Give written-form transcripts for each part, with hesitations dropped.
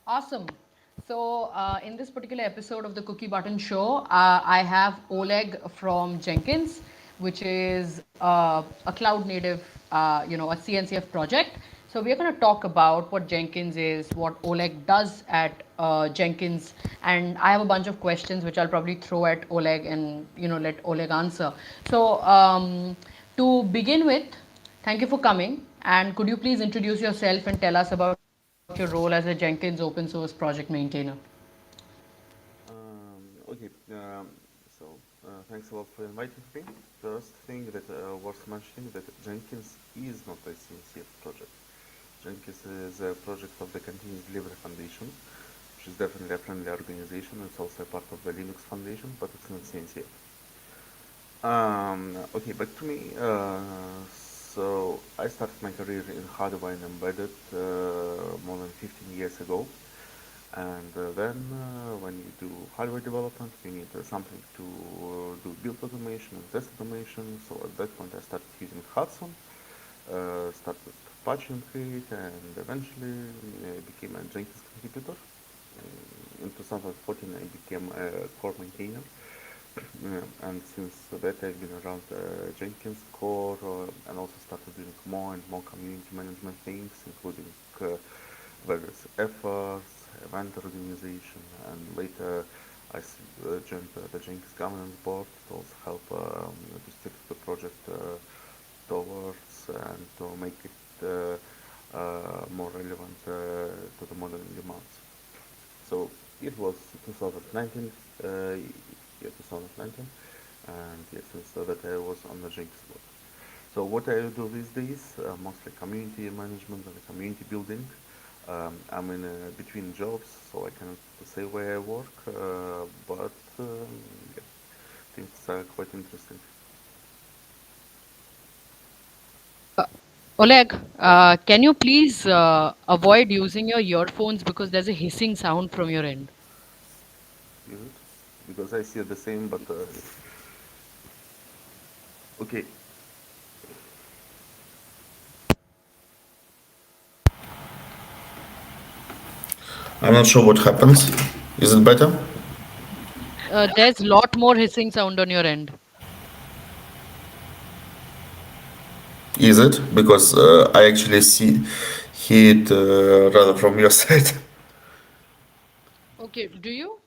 Awesome. So, in this particular episode of the Cookie Button Show, I have Oleg from Jenkins, which is a cloud native, a CNCF project. So, we are going to talk about what Jenkins is, what Oleg does at Jenkins, and I have a bunch of questions which I'll probably throw at Oleg and let Oleg answer. So, to begin with, thank you for coming. And could you please introduce yourself and tell us about your role as a Jenkins open source project maintainer? Okay, thanks a lot for inviting me. First thing that worth mentioning that Jenkins is not a CNCF project. Jenkins is a project of the Continuous Delivery Foundation, which is definitely a friendly organization. It's also a part of the Linux Foundation, but it's not CNCF. Okay, back to me. So I started my career in hardware and embedded more than 15 years ago. And then when you do hardware development, you need something to do build automation and test automation. So at that point I started using Hudson, started patching it, and eventually became a Jenkins contributor. In 2014 I became a core maintainer. And since that I've been around Jenkins core and also started doing more and more community management things, including various efforts, event organization, and later I joined the Jenkins governance board to also help to steer the project towards and to make it more relevant to the modern demands. So it was 2019, yeah, 2019, and yeah, since that I was on the Jenkins board. So what I do these days, mostly community management and community building. I'm in between jobs, so I cannot say where I work, but yeah, things are quite interesting. Oleg, can you please avoid using your earphones because there's a hissing sound from your end? Is it? Because I see the same, but okay. I'm not sure what happens. Is it better? There's a lot more hissing sound on your end. Is it? Because I actually hear it rather from your side. Okay, do you?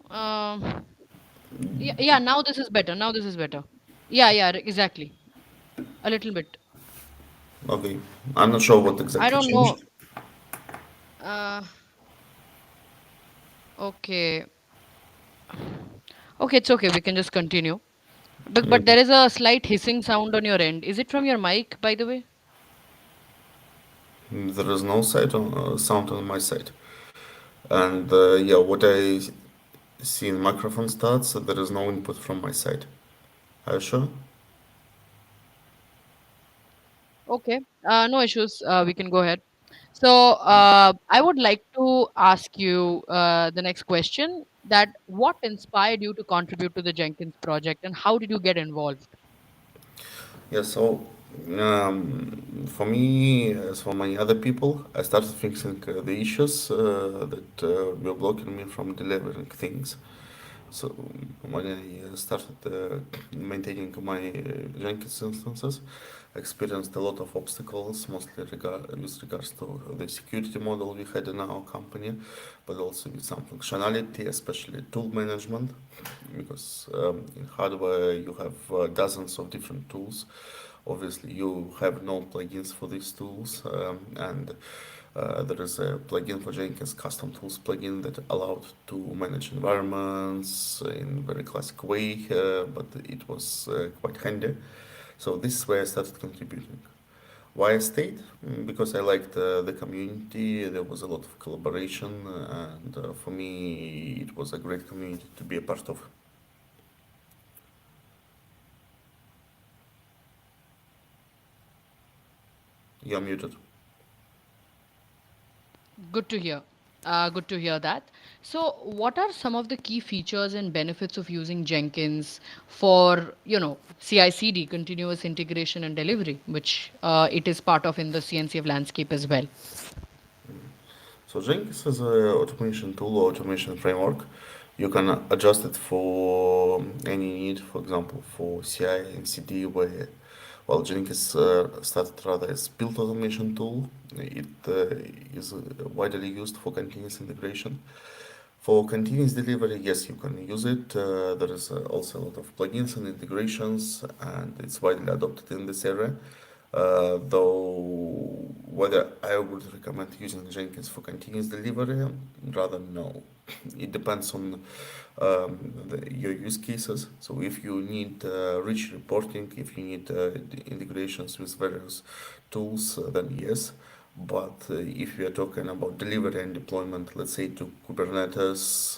Yeah, now this is better. Now this is better. Yeah, exactly. A little bit. Okay, I'm not sure what I exactly don't know. changed. Uh, okay. Okay, it's okay. We can just continue. But Okay. there is a slight hissing sound on your end. Is it from your mic, by the way? There is no sound on my side. And yeah, what I see in microphone stats, there is no input from my side. Are you sure? Okay, no issues. We can go ahead. So, I would like to ask you the next question, that what inspired you to contribute to the Jenkins project and how did you get involved? Yeah, so for me, as for many other people, I started fixing the issues that were blocking me from delivering things. So when I started maintaining my Jenkins instances, I experienced a lot of obstacles, mostly with regards to the security model we had in our company, but also with some functionality, especially tool management, because in hardware you have dozens of different tools. Obviously, you have no plugins for these tools, and there is a plugin for Jenkins, custom tools plugin that allowed to manage environments in very classic way, but it was quite handy. So this is where I started contributing. Why I stayed? Because I liked the community. There was a lot of collaboration, and for me, it was a great community to be a part of. You're muted. Good to hear. Good to hear that. So, what are some of the key features and benefits of using Jenkins for, CI/CD, continuous integration and delivery, which it is part of in the CNCF landscape as well? So Jenkins is an automation tool or automation framework. You can adjust it for any need, for example, for CI and CD, where well, Jenkins started rather as build automation tool. It is widely used for continuous integration. For continuous delivery, yes, you can use it. There is also a lot of plugins and integrations, and it's widely adopted in this area. Though whether I would recommend using Jenkins for continuous delivery, rather no. It depends on your use cases. So if you need rich reporting, if you need the integrations with various tools, then yes. But if we are talking about delivery and deployment, let's say to Kubernetes,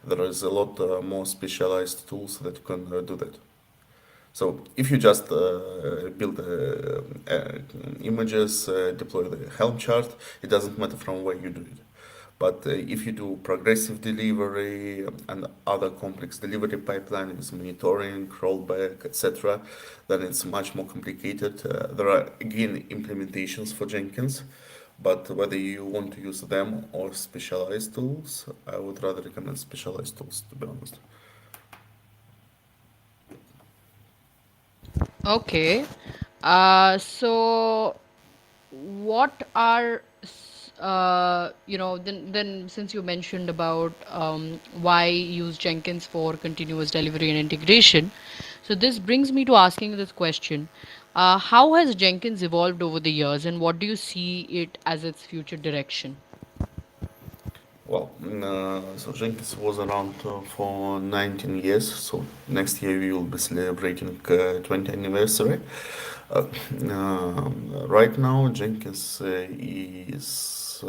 there is a lot more specialized tools that can do that. So if you just build images, deploy the Helm chart, it doesn't matter from where you do it. But if you do progressive delivery and other complex delivery pipeline with monitoring, rollback, etc., then it's much more complicated. There are again implementations for Jenkins, but whether you want to use them or specialized tools, I would rather recommend specialized tools, to be honest. Okay. So what are then since you mentioned about why use Jenkins for continuous delivery and integration, so this brings me to asking this question: how has Jenkins evolved over the years, and what do you see it as its future direction? Well, so Jenkins was around for 19 years, so next year we will be celebrating 20th anniversary. Uh, right now, Jenkins is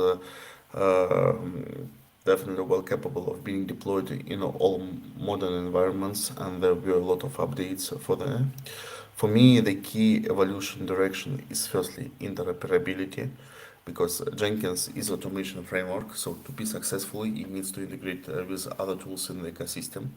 definitely well capable of being deployed in all modern environments, and there will be a lot of updates for that. For me, the key evolution direction is firstly interoperability, because Jenkins is automation framework. So to be successful, it needs to integrate with other tools in the ecosystem.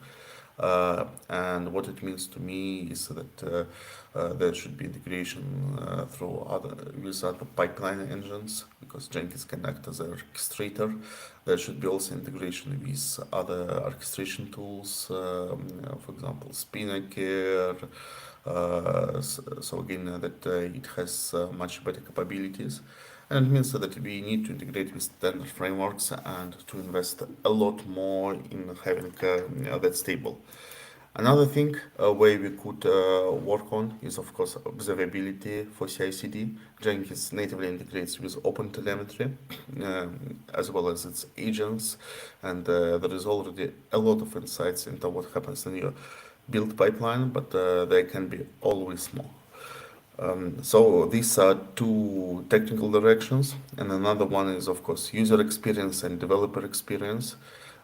And what it means to me is that there should be integration through other with other pipeline engines, because Jenkins can act as an orchestrator. There should be also integration with other orchestration tools, for example, Spinnaker. So again, that it has much better capabilities. And it means that we need to integrate with standard frameworks and to invest a lot more in having that stable. Another thing where we could work on is, of course, observability for CI/CD. Jenkins natively integrates with OpenTelemetry as well as its agents, and there is already a lot of insights into what happens in your build pipeline, but there can be always more. So these are two technical directions, and another one is, of course, user experience and developer experience,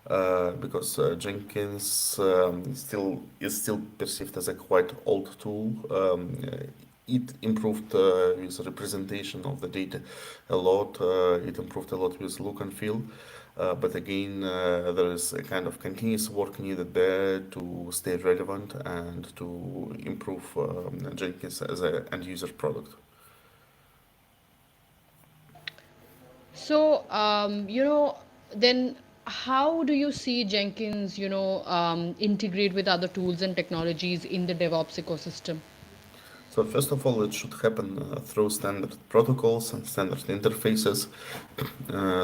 because Jenkins still perceived as a quite old tool. It improved with representation of the data a lot. It improved a lot with look and feel. But again, there is a kind of continuous work needed there to stay relevant and to improve Jenkins as an end user product. So, then how do you see Jenkins, integrate with other tools and technologies in the DevOps ecosystem? So first of all, it should happen through standard protocols and standard interfaces.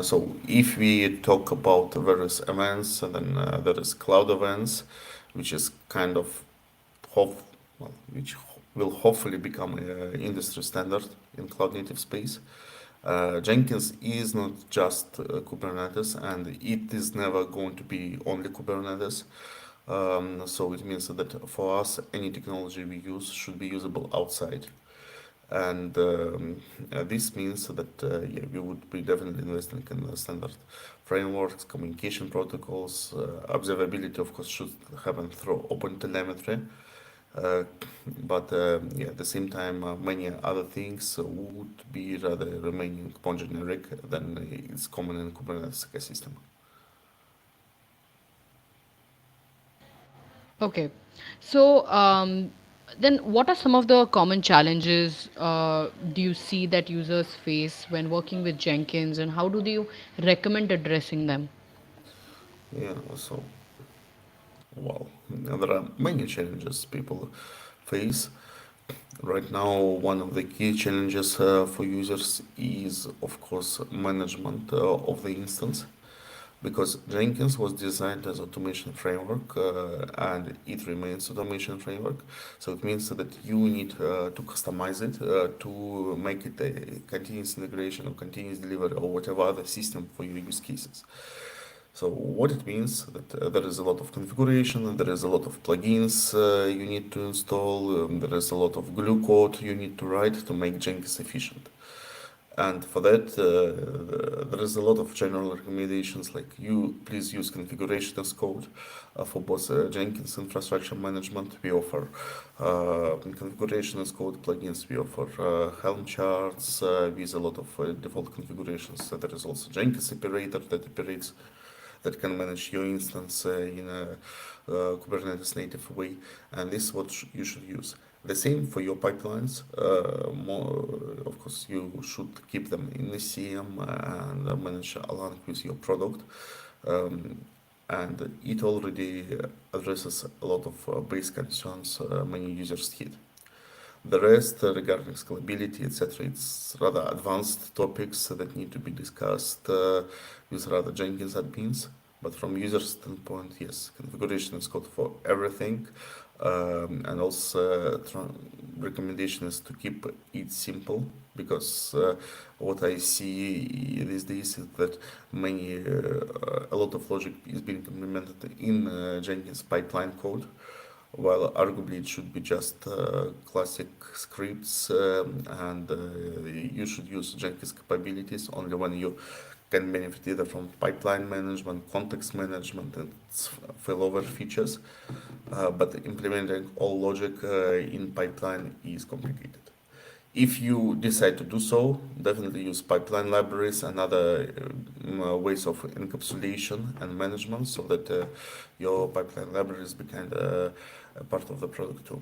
So if we talk about various events, then there is cloud events, which is kind of hope, well, which will hopefully become industry standard in cloud native space. Jenkins is not just Kubernetes, and it is never going to be only Kubernetes. So it means that for us, any technology we use should be usable outside. And this means that yeah, we would be definitely investing in the standard frameworks, communication protocols, observability, of course, should happen through OpenTelemetry. Uh, but yeah, at the same time, many other things would be rather remaining more generic than is common in Kubernetes ecosystem. Okay. So, Then, what are some of the common challenges do you see that users face when working with Jenkins, and how do you recommend addressing them? Yeah, so well, there are many challenges people face. Right now, one of the key challenges for users is, of course, management of the instance, because Jenkins was designed as automation framework and it remains automation framework. So it means that you need to customize it to make it a continuous integration or continuous delivery or whatever other system for your use cases. So what it means that there is a lot of configuration, there is a lot of plugins you need to install, there is a lot of glue code you need to write to make Jenkins efficient. And for that, there is a lot of general recommendations like you please use configuration as code for both Jenkins infrastructure management. We offer configuration as code plugins. We offer Helm charts with a lot of default configurations. So there is also Jenkins operator that operates that can manage your instance in a Kubernetes native way, and this is what you should use. The same for your pipelines. Of course, you should keep them in the CM and manage along with your product. Um, and it already addresses a lot of base concerns many users hit. The rest regarding scalability, etc., it's rather advanced topics that need to be discussed with rather Jenkins admins. But from user standpoint, yes, configuration is code for everything, and also recommendation is to keep it simple because what I see these days is that a lot of logic is being implemented in Jenkins pipeline code, while arguably it should be just classic scripts, and you should use Jenkins capabilities only when you can benefit either from pipeline management, context management, and failover features. But implementing all logic in pipeline is complicated. If you decide to do so, definitely use pipeline libraries and other ways of encapsulation and management so that your pipeline libraries become a part of the product too.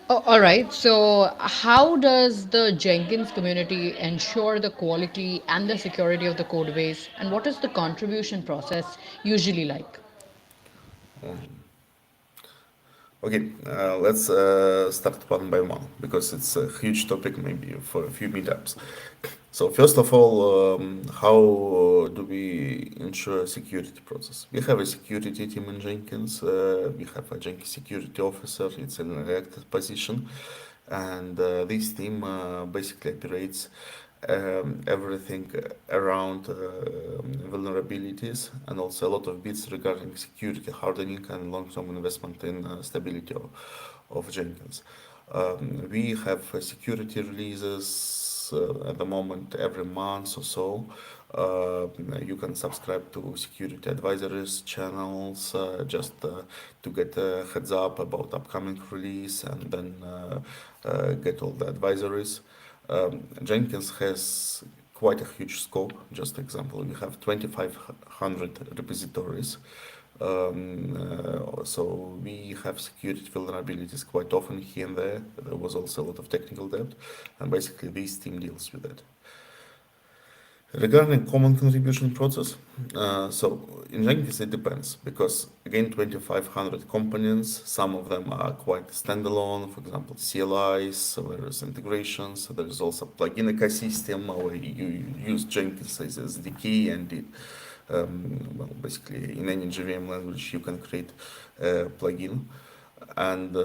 Oh, all right. So, how does the Jenkins community ensure the quality and the security of the code base, and what is the contribution process usually like? Okay, let's start one by one because it's a huge topic, maybe for a few meetups. So first of all, how do we ensure security process? We have a security team in Jenkins. We have a Jenkins security officer. It's an elected position, and this team basically operates everything around vulnerabilities and also a lot of bits regarding security hardening and long-term investment in stability of Jenkins. We have security releases at the moment every month or so. You can subscribe to security advisories channels just to get a heads up about upcoming release and then get all the advisories. Jenkins has quite a huge scope. Just example, we have 2,500 repositories. So we have security vulnerabilities quite often here and there. There was also a lot of technical debt, and basically this team deals with that. Regarding common contribution process, so in Jenkins it depends because again 2,500 components, some of them are quite standalone, for example CLIs, so there is integrations, so there is also plugin ecosystem where you use Jenkins as SDK and it, well, basically in any JVM language you can create a plugin, and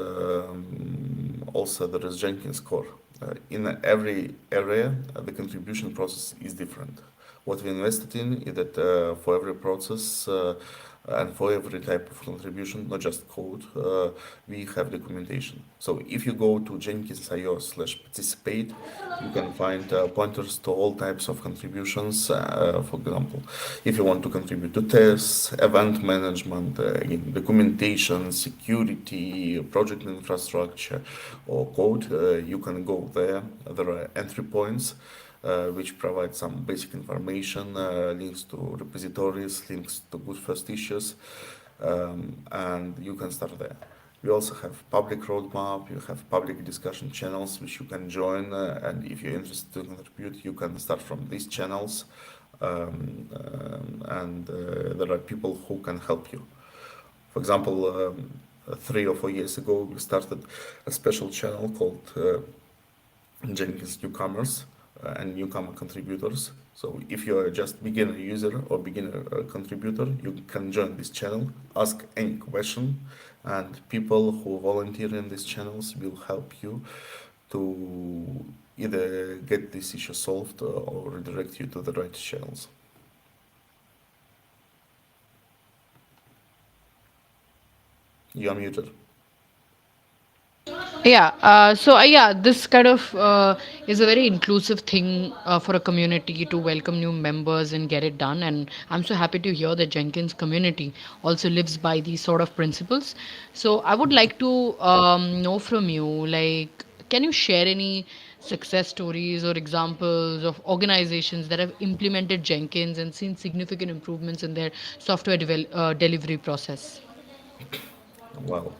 also there is Jenkins core. In every area, the contribution process is different. What we invested in is that for every process and for every type of contribution, not just code, we have documentation. So if you go to jenkins.io/participate, you can find pointers to all types of contributions. For example, if you want to contribute to tests, event management, in documentation, security, project infrastructure, or code, you can go there. There are entry points which provide some basic information, links to repositories, links to good first issues. and you can start there. We also have public roadmap, you have public discussion channels which you can join, and if you're interested to contribute, you can start from these channels, and there are people who can help you. For example, 3 or 4 years ago, we started a special channel called Jenkins Newcomers and Newcomer Contributors. So if you are just beginner user or beginner contributor, you can join this channel, ask any question, and people who volunteer in these channels will help you to either get this issue solved or redirect you to the right channels. You are muted. Yeah. Yeah, this kind of is a very inclusive thing for a community to welcome new members and get it done. And I'm so happy to hear that Jenkins community also lives by these sort of principles. So I would like to know from you, like, can you share any success stories or examples of organizations that have implemented Jenkins and seen significant improvements in their software delivery process? Wow.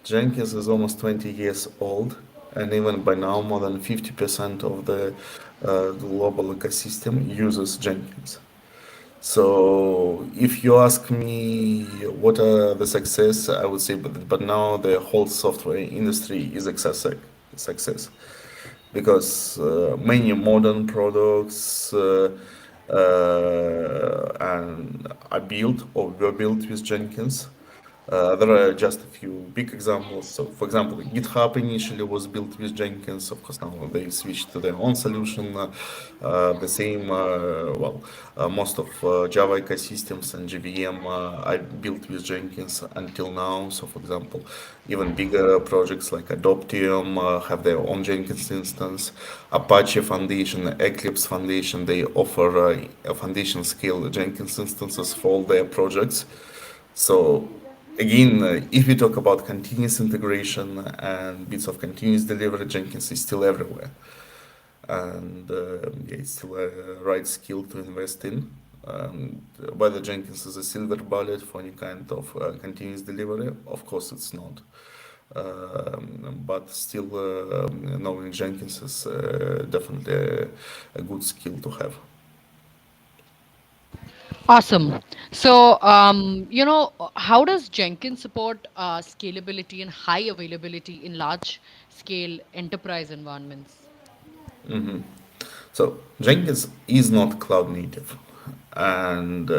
Jenkins is almost 20 years old, and even by now, more than 50% of the global ecosystem uses Jenkins. So, if you ask me what are the success, I would say, but now the whole software industry is success because many modern products and are built or were built with Jenkins. There are just a few big examples. So, for example, GitHub initially was built with Jenkins. Of course, now they switched to their own solution. The same, most of Java ecosystems and JVM are built with Jenkins until now. So, for example, even bigger projects like Adoptium have their own Jenkins instance. Apache Foundation, Eclipse Foundation, they offer a foundation scale Jenkins instances for all their projects. So again, if we talk about continuous integration and bits of continuous delivery, Jenkins is still everywhere, and yeah, it's still a right skill to invest in. Whether Jenkins is a silver bullet for any kind of continuous delivery, of course it's not. But still, knowing Jenkins is definitely a good skill to have. Awesome. So, how does Jenkins support scalability and high availability in large scale enterprise environments? Mhm. So Jenkins is not cloud native, and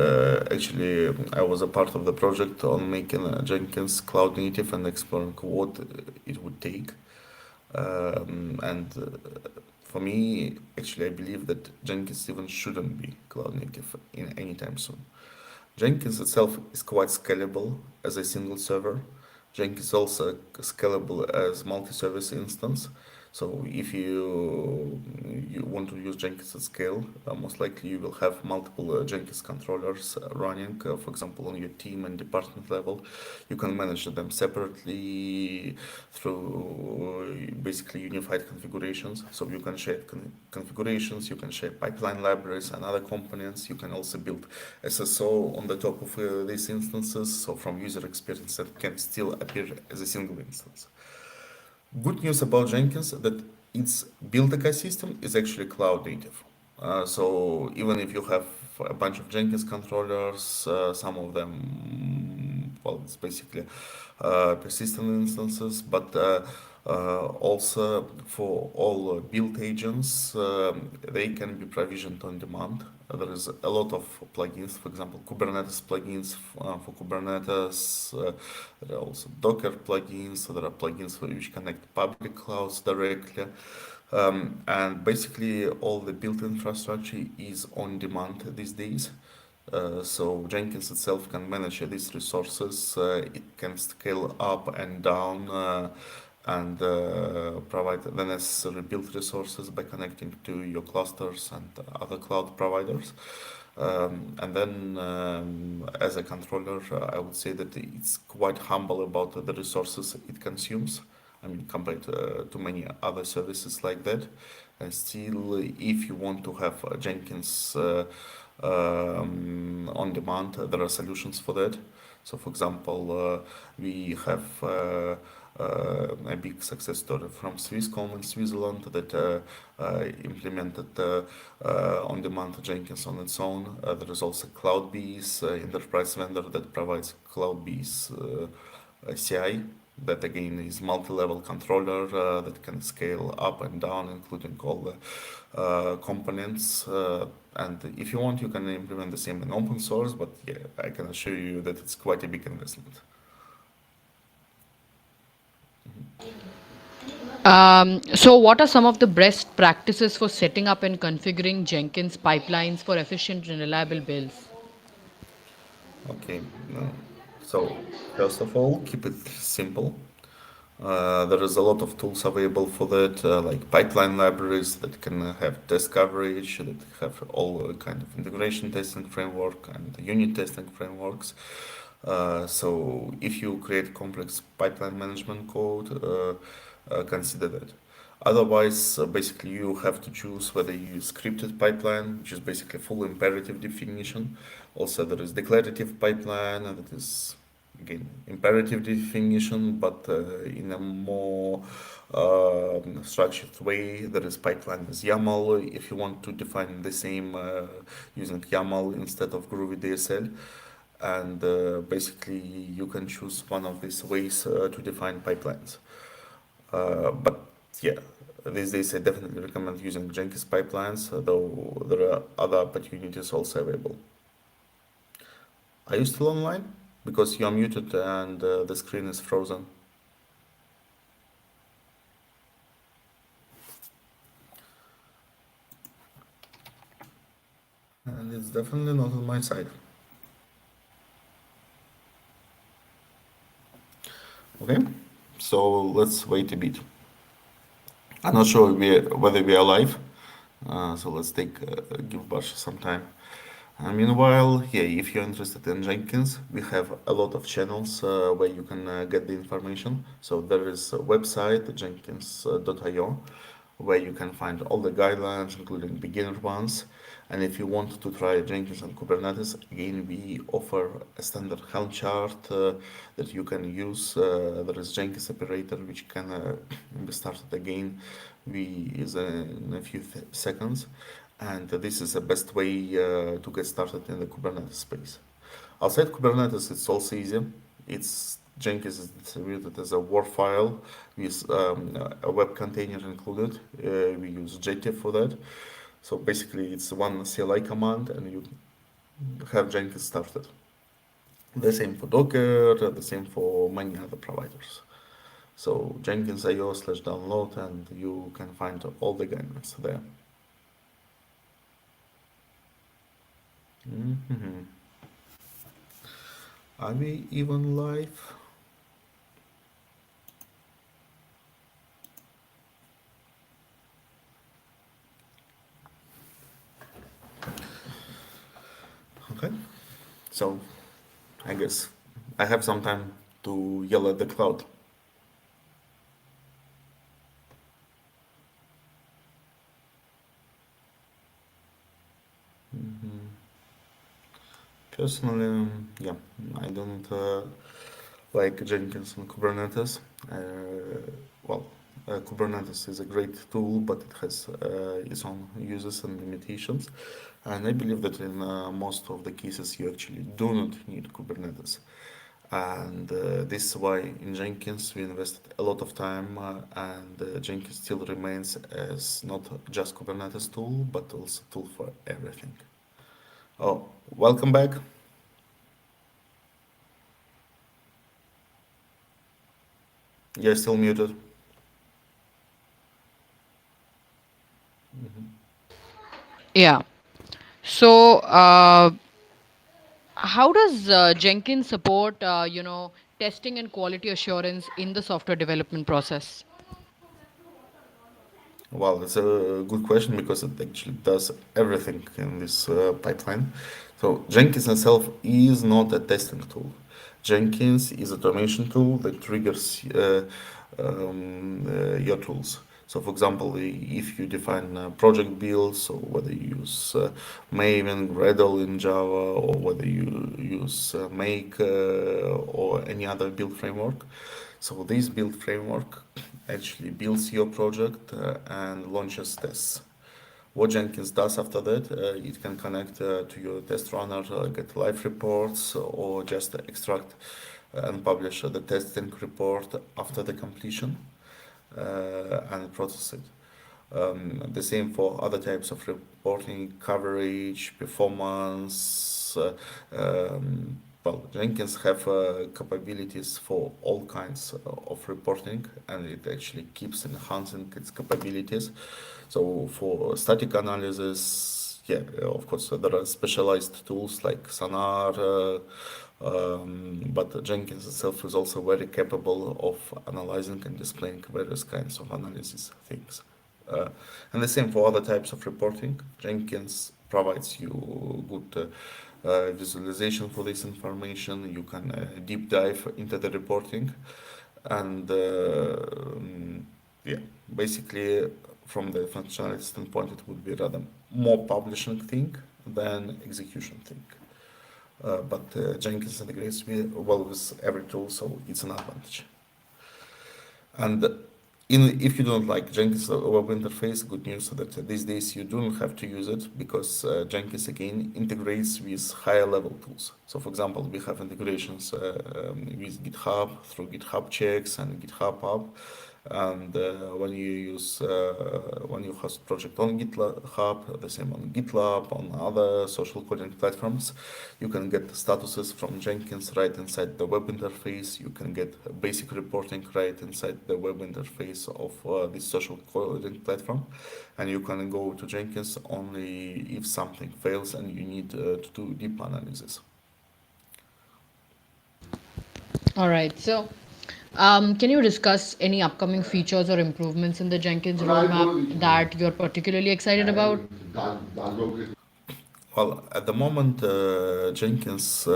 actually I was a part of the project on making Jenkins cloud native and exploring what it would take. And for me, actually, I believe that Jenkins even shouldn't be cloud native in any time soon. Jenkins itself is quite scalable as a single server. Jenkins is also scalable as multi-service instance. So if you want to use Jenkins at scale, most likely you will have multiple Jenkins controllers running, for example, on your team and department level. You can manage them separately through basically unified configurations. So you can share configurations, you can share pipeline libraries and other components. You can also build SSO on the top of these instances. So from user experience, that can still appear as a single instance. Good news about Jenkins that its build ecosystem is actually cloud native. So even if you have a bunch of Jenkins controllers, some of them, well, it's basically persistent instances, but also for all build agents, they can be provisioned on demand. There is a lot of plugins, for example, Kubernetes plugins for Kubernetes. There are also Docker plugins. So there are plugins which connect public clouds directly. And basically, all the built infrastructure is on demand these days. So Jenkins itself can manage these resources. It can scale up and down and provide the necessary build resources by connecting to your clusters and other cloud providers. And then, as a controller, I would say that it's quite humble about the resources it consumes. I mean, compared to many other services like that. And still, if you want to have Jenkins on demand, there are solutions for that. So, for example, we have a big success story from Swisscom in Switzerland that implemented on-demand Jenkins on its own. There is also CloudBees, enterprise vendor that provides CloudBees CI. That again is multi-level controller that can scale up and down, including all the components. And if you want, you can implement the same in open source. But yeah, I can assure you that it's quite a big investment. So, what are some of the best practices for setting up and configuring Jenkins pipelines for efficient and reliable builds? Okay, so first of all, keep it simple. There is a lot of tools available for that, like pipeline libraries that can have test coverage, that have all kind of integration testing framework and unit testing frameworks. So if you create complex pipeline management code, consider that. Otherwise, basically, you have to choose whether you use scripted pipeline, which is basically full imperative definition. Also, there is declarative pipeline, and that is again imperative definition, but in a more structured way. There is pipeline as YAML if you want to define the same using YAML instead of Groovy DSL. And basically, you can choose one of these ways to define pipelines. But yeah, these days I definitely recommend using Jenkins pipelines, though there are other opportunities also available. Are you still online? Because you are muted and the screen is frozen. And it's definitely not on my side. Okay, so let's wait a bit. I'm not sure whether we are live, so let's give Bash some time. Meanwhile, yeah, if you're interested in Jenkins, we have a lot of channels where you can get the information. So there is a website, jenkins.io, where you can find all the guidelines, including beginner ones. And if you want to try Jenkins and Kubernetes, again, we offer a standard Helm chart that you can use. There is Jenkins operator, which can be started again in a few seconds. And this is the best way to get started in the Kubernetes space. Outside Kubernetes, it's also easy. It's Jenkins is distributed as a WAR file with a web container included. We use JTF for that. So basically, it's one CLI command, and you have Jenkins started. The same for Docker, the same for many other providers. So Jenkins.io/download, and you can find all the guidance there. Mhm. Are we even live? Okay, so I guess I have some time to yell at the cloud. Mhm. Personally, yeah, I don't like Jenkins and Kubernetes. Well, Kubernetes is a great tool, but it has its own uses and limitations. And I believe that in most of the cases, you actually do not need Kubernetes. And this is why in Jenkins we invested a lot of time, and Jenkins still remains as not just Kubernetes tool, but also tool for everything. Oh, welcome back. You're still muted. Yeah. So, how does Jenkins support, testing and quality assurance in the software development process? Well, that's a good question because it actually does everything in this pipeline. So Jenkins itself is not a testing tool. Jenkins is a automation tool that triggers your tools. So, for example, if you define project builds, or whether you use Maven, Gradle in Java, or whether you use Make or any other build framework. So, this build framework actually builds your project and launches tests. What Jenkins does after that, it can connect to your test runner, get live reports, or just extract and publish the testing report after the completion and process it. The same for other types of reporting, coverage, performance. Well, Jenkins have capabilities for all kinds of reporting, and it actually keeps enhancing its capabilities. So for static analysis, yeah, of course, there are specialized tools like Sonar, but Jenkins itself is also very capable of analyzing and displaying various kinds of analysis things. Uh, and the same for other types of reporting. Jenkins provides you good visualization for this information. You can deep dive into the reporting, and yeah, basically from the functionality standpoint, it would be rather more publishing thing than execution thing. But Jenkins integrates well with every tool, so it's an advantage. And if you don't like Jenkins web interface, good news that these days you don't have to use it because Jenkins again integrates with higher level tools. So, for example, we have integrations with GitHub through GitHub checks and GitHub Hub. And when you host project on GitHub, the same on GitLab, on other social coding platforms, you can get statuses from Jenkins right inside the web interface. You can get basic reporting right inside the web interface of this social coding platform, and you can go to Jenkins only if something fails and you need to do deep analysis. All right. So, can you discuss any upcoming features or improvements in the Jenkins roadmap that you're particularly excited about? Well, at the moment, Jenkins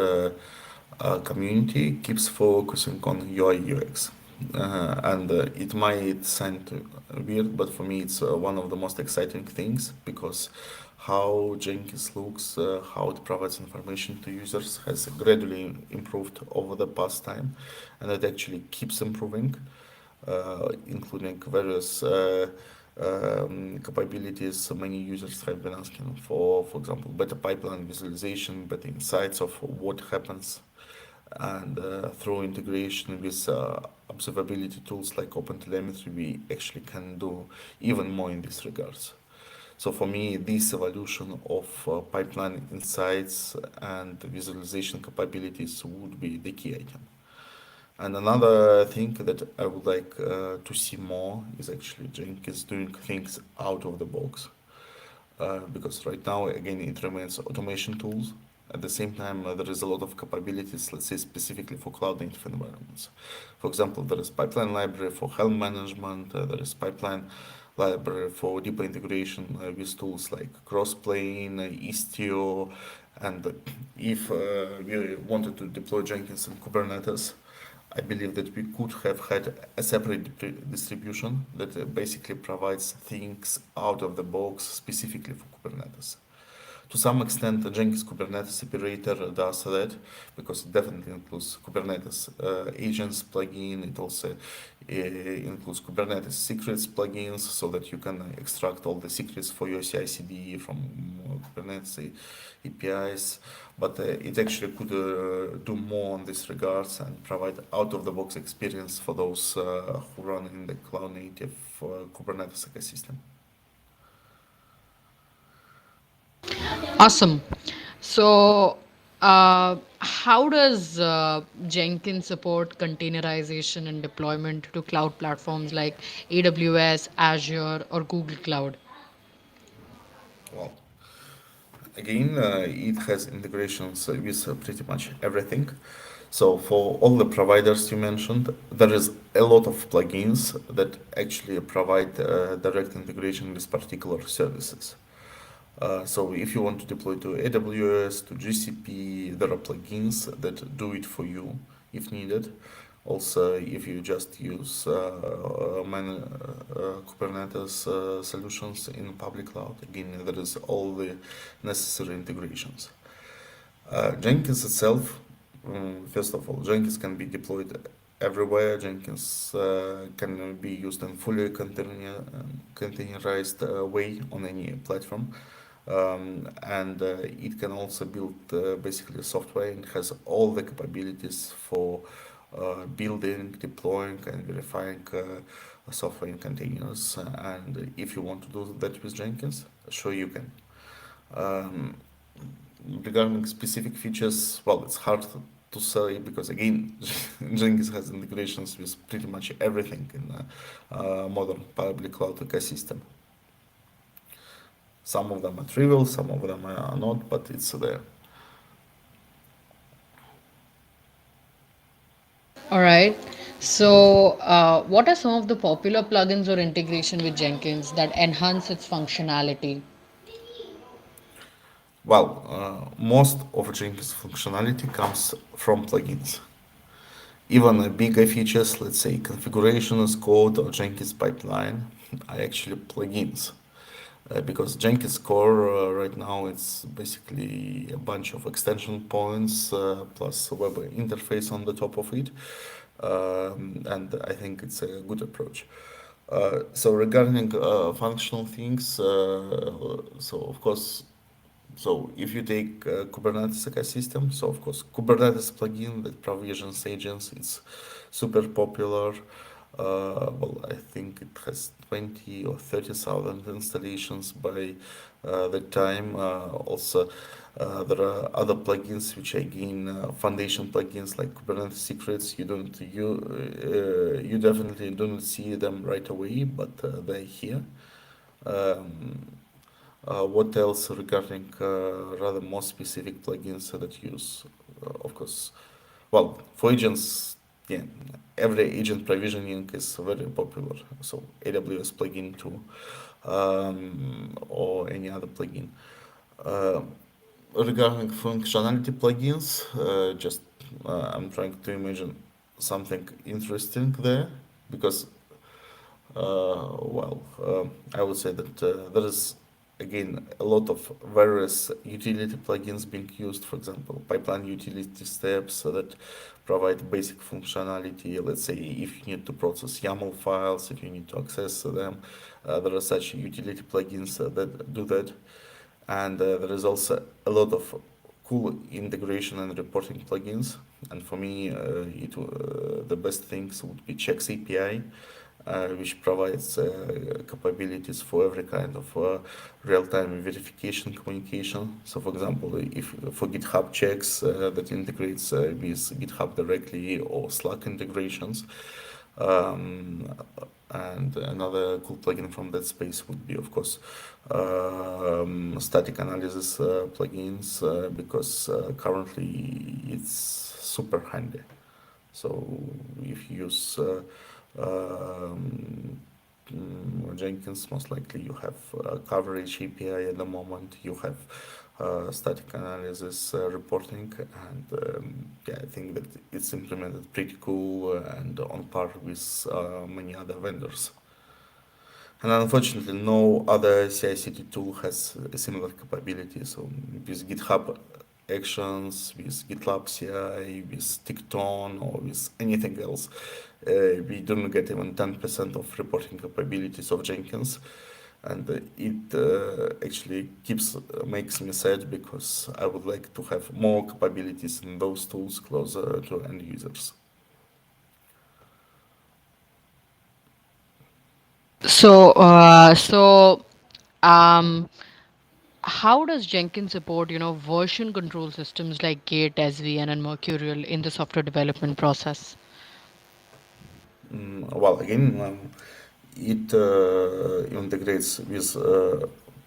community keeps focusing on UI UX, and it might sound weird, but for me, it's one of the most exciting things because how Jenkins looks, how it provides information to users, has gradually improved over the past time, and it actually keeps improving, including various capabilities many users have been asking for example, better pipeline visualization, better insights of what happens, and through integration with observability tools like OpenTelemetry, we actually can do even more in these regards. So for me, this evolution of pipeline insights and visualization capabilities would be the key item. And another thing that I would like to see more is actually Jenkins doing things out of the box. Because right now, again, it remains automation tools. At the same time, there is a lot of capabilities, let's say specifically for cloud native environments. For example, there is pipeline library for Helm management, there is pipeline library for deeper integration with tools like Crossplane, Istio, and if we wanted to deploy Jenkins in Kubernetes, I believe that we could have had a separate distribution that basically provides things out of the box specifically for Kubernetes. To some extent, the Jenkins Kubernetes operator does that because it definitely includes Kubernetes agents plugin. It also includes Kubernetes secrets plugins so that you can extract all the secrets for your CI/CD from Kubernetes APIs. But it actually could do more on this regards and provide out-of-the-box experience for those who run in the cloud-native Kubernetes ecosystem. Awesome. So, how does Jenkins support containerization and deployment to cloud platforms like AWS, Azure, or Google Cloud? Well, again, it has integrations with pretty much everything. So for all the providers you mentioned, there is a lot of plugins that actually provide direct integration with particular services. So if you want to deploy to AWS, to GCP, there are plugins that do it for you if needed. Also, if you just use Kubernetes solutions in public cloud, again, there is all the necessary integrations. Jenkins itself, first of all, Jenkins can be deployed everywhere. Jenkins can be used in fully containerized way on any platform. And it can also build basically software and has all the capabilities for building, deploying, and verifying software in containers. And if you want to do that with Jenkins, sure you can. Um, Regarding specific features, well, it's hard to say because again, Jenkins has integrations with pretty much everything in modern public cloud ecosystem. Some of them are trivial, some of them are not, but it's there. All right. So, what are some of the popular plugins or integration with Jenkins that enhance its functionality? Well, most of Jenkins functionality comes from plugins. Even bigger features, let's say configuration as code or Jenkins pipeline, are actually plugins. Because Jenkins core right now it's basically a bunch of extension points plus a web interface on the top of it, and I think it's a good approach. So regarding functional things, so of course, so if you take Kubernetes ecosystem, so of course Kubernetes plugin that provisions agents, it's super popular. Well, I think it has 20 or 30,000 installations by the time. Also, there are other plugins which are again foundation plugins like Kubernetes secrets. You definitely don't see them right away, but they're here. Um, what else regarding rather more specific plugins that use, of course, well, for agents, yeah, every agent provisioning is very popular. So AWS plugin too, or any other plugin. Uh, Regarding functionality plugins, just I'm trying to imagine something interesting there because I would say that there is again a lot of various utility plugins being used. For example, pipeline utility steps that provide basic functionality. Let's say if you need to process YAML files, if you need to access them, there are such utility plugins that do that. And there is also a lot of cool integration and reporting plugins. And for me, the best things would be Checks API, which provides capabilities for every kind of real-time verification communication. So, for example, if for GitHub checks that integrates with GitHub directly or Slack integrations. Um, and another cool plugin from that space would be, of course, static analysis plugins because currently it's super handy. So if you use um, Jenkins, most likely you have coverage API at the moment, you have static analysis reporting, and yeah, I think that it's implemented pretty cool and on par with many other vendors. And unfortunately, no other CI/CD tool has a similar capability. So with GitHub Actions, with GitLab CI, with Tickton, or with anything else, we don't get even 10% of reporting capabilities of Jenkins. And it actually makes me sad because I would like to have more capabilities in those tools closer to end users. So, um, how does Jenkins support, version control systems like Git, SVN, and Mercurial in the software development process? Well, again, it integrates with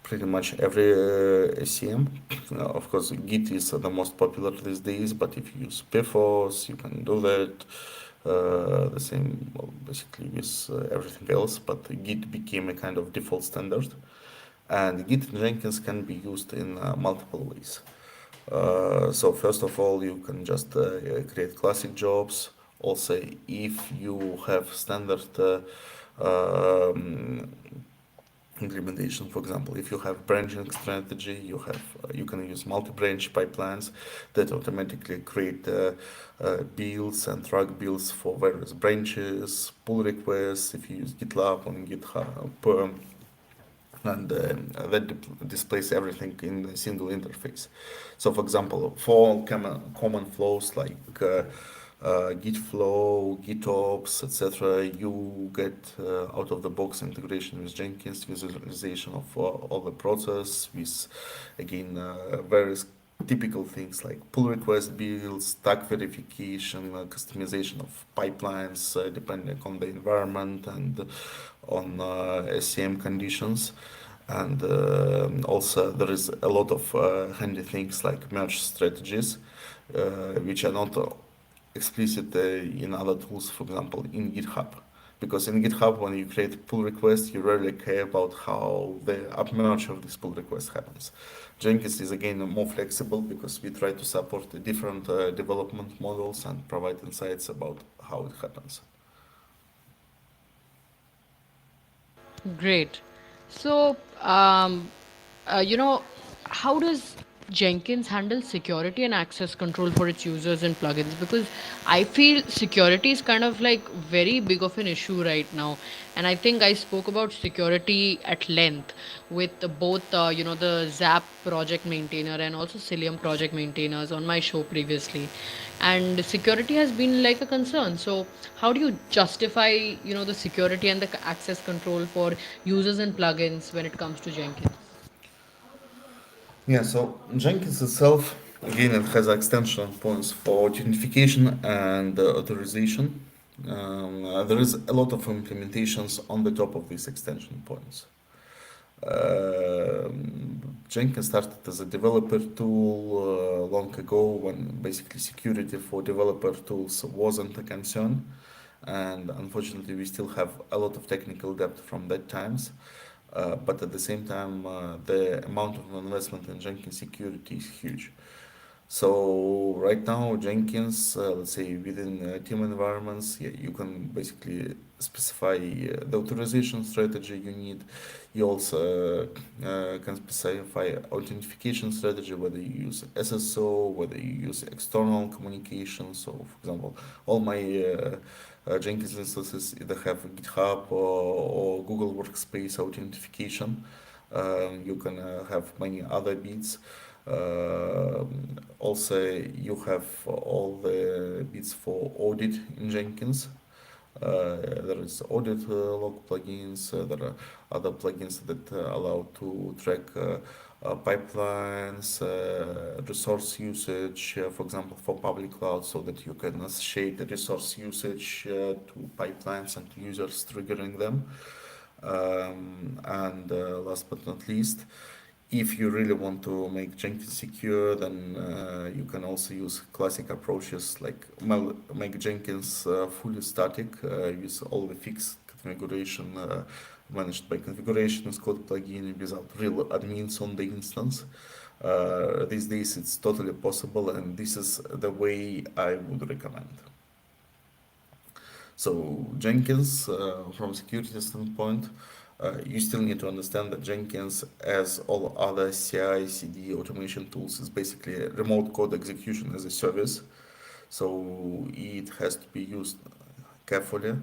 pretty much every ACM. Of course, Git is the most popular these days, but if you use Perforce, you can do that. The same, well, basically, with everything else, but Git became a kind of default standard. And Git and Jenkins can be used in multiple ways. So first of all, you can just create classic jobs, Also, if you have standard um, implementation, for example, if you have branching strategy, you can use multi-branch pipelines that automatically create builds and track builds for various branches, pull requests. If you use GitLab on GitHub, and that displays everything in a single interface. So, for example, for all common flows like Git flow, GitOps, etc., you get out of the box integration with Jenkins, visualization of all the process with again various typical things like pull request builds, tag verification, customization of pipelines depending on the environment and on SCM conditions. And also, there is a lot of handy things like merge strategies, which are not explicit in other tools, for example, in GitHub. Because in GitHub, when you create pull request, you rarely care about how the up merge of this pull request happens. Jenkins is again more flexible because we try to support the different development models and provide insights about how it happens. Great. So, you know, how does Jenkins handle security and access control for its users and plugins? Because I feel security is kind of like very big of an issue right now, and I think I spoke about security at length with both, the Zap project maintainer and also Cilium project maintainers on my show previously, and security has been like a concern. So, how do you justify, the security and the access control for users and plugins when it comes to Jenkins? Yeah, so Jenkins itself, again, it has extension points for authentication and authorization. There is a lot of implementations on the top of these extension points. Jenkins started as a developer tool long ago when basically security for developer tools wasn't a concern. And unfortunately, we still have a lot of technical debt from that times. But at the same time, the amount of investment in Jenkins security is huge. So right now, Jenkins, let's say within team environments, yeah, you can basically specify the authorization strategy you need. You also can specify authentication strategy, whether you use SSO, whether you use external communication. So, for example, all my Jenkins instances either have GitHub or Google Workspace authentication. You can have many other bits. Also, you have all the bits for audit in Jenkins. There is audit log plugins. There are other plugins that allow to track pipelines, resource usage, for example, for public cloud, so that you can associate the resource usage to pipelines and to users triggering them. And last but not least, if you really want to make Jenkins secure, then you can also use classic approaches like make Jenkins fully static with all the fixed configuration managed by configuration with code plugin without real admins on the instance. These days it's totally possible, and this is the way I would recommend. So Jenkins, from security standpoint, you still need to understand that Jenkins, as all other CI/CD automation tools, is basically a remote code execution as a service. So it has to be used carefully,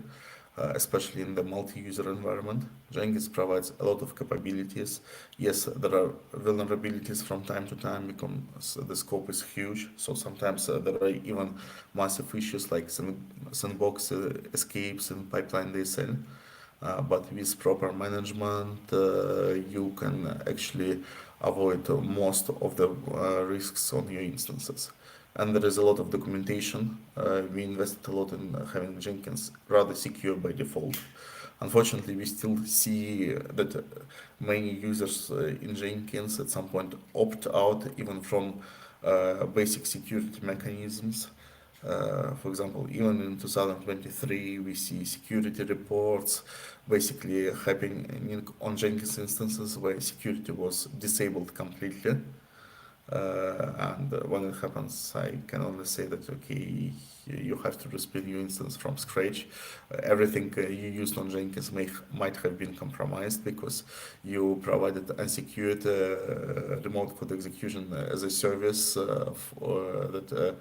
especially in the multi-user environment. Jenkins provides a lot of capabilities. Yes, there are vulnerabilities from time to time because the scope is huge. So sometimes there are even massive issues like sandbox escapes and pipeline DSL. But with proper management, you can actually avoid most of the risks on your instances. And there is a lot of documentation. We invested a lot in having Jenkins rather secure by default. Unfortunately, we still see that many users in Jenkins at some point opt out even from basic security mechanisms. For example, even in 2023, we see security reports basically happening on Jenkins instances where security was disabled completely. And when it happens, I can only say that okay, you have to respin your instance from scratch. Everything you used on Jenkins might have been compromised because you provided unsecured remote code execution as a service that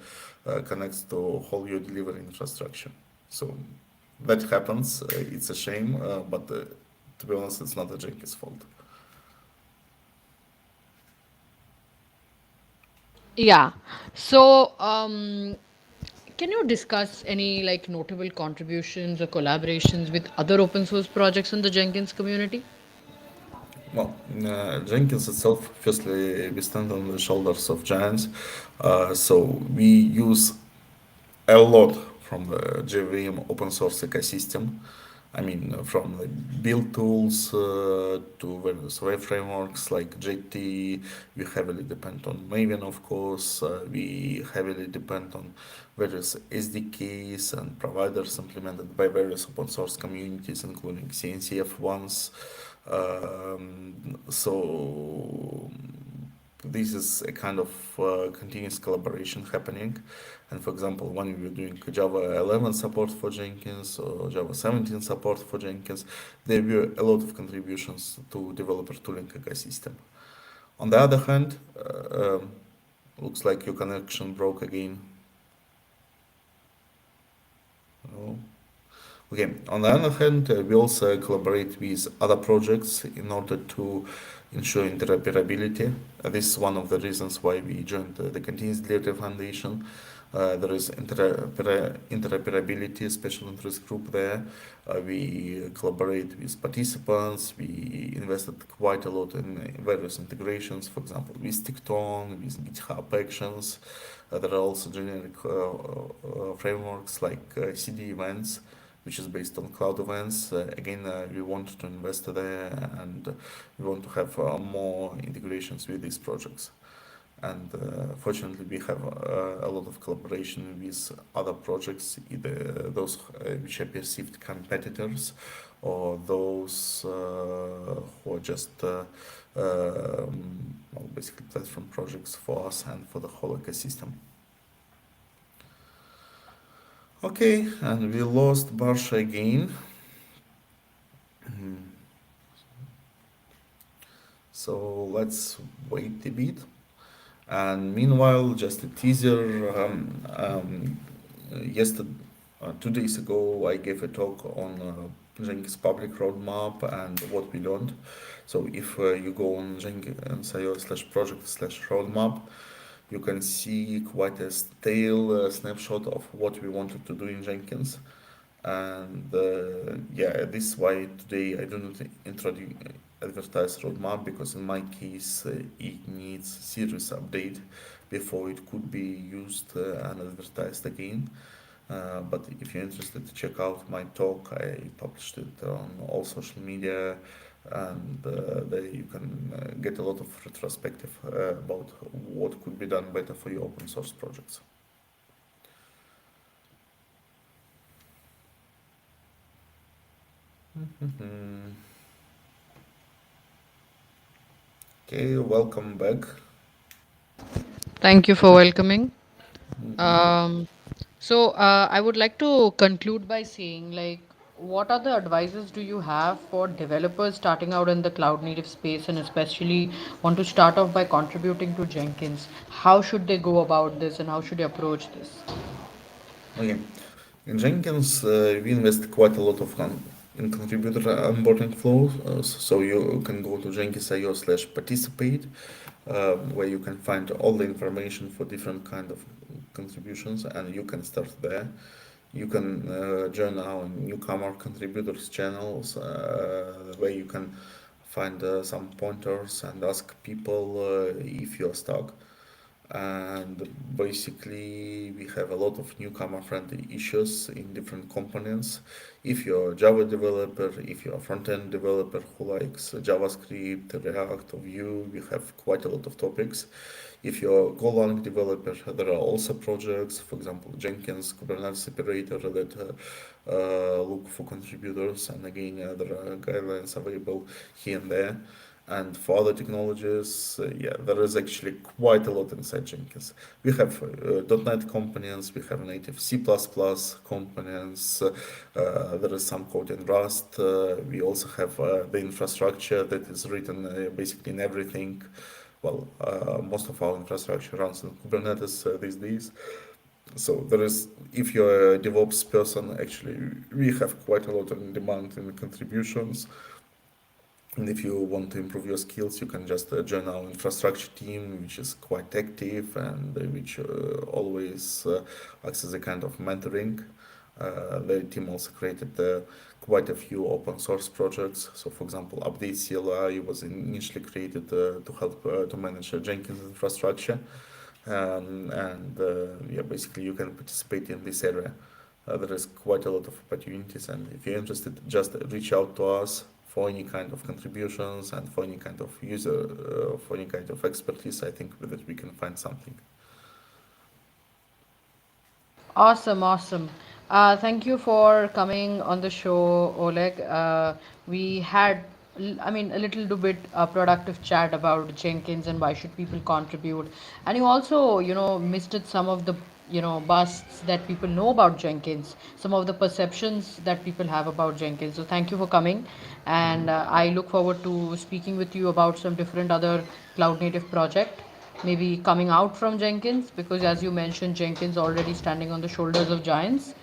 connects to whole your delivery infrastructure. So that happens. It's a shame, but to be honest, it's not the Jenkins fault. Yeah. So, can you discuss any like notable contributions or collaborations with other open source projects in the Jenkins community? Well, Jenkins itself, firstly, we stand on the shoulders of giants. So we use a lot from the JVM open source ecosystem. I mean, from the build tools to various web frameworks like JT, we heavily depend on Maven, of course. We heavily depend on various SDKs and providers implemented by various open source communities, including CNCF ones. So this is a kind of continuous collaboration happening. And for example, when we were doing Java 11 support for Jenkins or Java 17 support for Jenkins, there were a lot of contributions to developer tooling ecosystem. On the other hand, looks like your connection broke again. Oh. Okay, on the other hand, we also collaborate with other projects in order to ensure interoperability. This is one of the reasons why we joined the Continuous Delivery Foundation. There is interoperability, special interest group there. We collaborate with participants. We invested quite a lot in various integrations, for example, with Tecton, with GitHub Actions. There are also generic frameworks like CD events, which is based on cloud events. Again, we want to invest there and we want to have more integrations with these projects. And fortunately, we have a lot of collaboration with other projects, either those which are perceived competitors or those who are just well, basically platform projects for us and for the whole ecosystem. Okay, and we lost Barsha again. So let's wait a bit. And meanwhile, just a teaser. Yesterday, 2 days ago, I gave a talk on Jenkins public roadmap and what we learned. So if you go on jenkins.io/project/roadmap, you can see quite a stale snapshot of what we wanted to do in Jenkins. And yeah, this is why today I do not introduce advertise roadmap because in my case it needs serious update before it could be used and advertised again. But if you're interested to check out my talk, I published it on all social media, and there you can get a lot of retrospective about what could be done better for your open source projects. Mhm. Okay, welcome back. Thank you for welcoming. Mhm. Um, I would like to conclude by saying, like, what are the advices do you have for developers starting out in the cloud native space and especially want to start off by contributing to Jenkins? How should they go about this and how should they approach this? Okay. In Jenkins, we invest quite a lot of in contributor onboarding flow. So you can go to jenkins.io/participate, where you can find all the information for different kind of contributions, and you can start there. You can join our newcomer contributors channels, where you can find some pointers and ask people if you're stuck. And basically we have a lot of newcomer friendly issues in different components. If you're a Java developer, if you're a front-end developer who likes JavaScript, React or Vue, we have quite a lot of topics. If you're a Golang developer, there are also projects, for example Jenkins Kubernetes separator that look for contributors, and again there are guidelines available here and there. And for other technologies, yeah, there is actually quite a lot inside Jenkins. We have .NET components, we have native C++ components, there is some code in Rust. We also have the infrastructure that is written basically in everything. Well, most of our infrastructure runs in Kubernetes these days. So there is, if you're a DevOps person, actually, we have quite a lot of demand in the contributions. And if you want to improve your skills, you can just join our infrastructure team, which is quite active and which always acts as a kind of mentoring. The team also created quite a few open source projects. So, for example, Update CLI was initially created to help to manage Jenkins infrastructure. And yeah, basically, you can participate in this area. There is quite a lot of opportunities, and if you're interested, just reach out to us for any kind of contributions and for any kind of user, for any kind of expertise. I think that we can find something. Awesome, awesome. Thank you for coming on the show, Oleg. We had, I mean, a little bit productive chat about Jenkins and why should people contribute. And you also, misted some of the, busts that people know about Jenkins, some of the perceptions that people have about Jenkins. So thank you for coming. And I look forward to speaking with you about some different other cloud native project maybe coming out from Jenkins, because as you mentioned, Jenkins already standing on the shoulders of giants,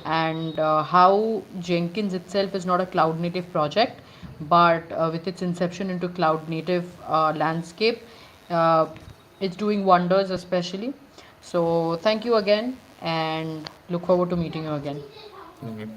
and how Jenkins itself is not a cloud native project, but with its inception into cloud native landscape, uh, it's doing wonders, especially. So, thank you again, and look forward to meeting you again. Mhm.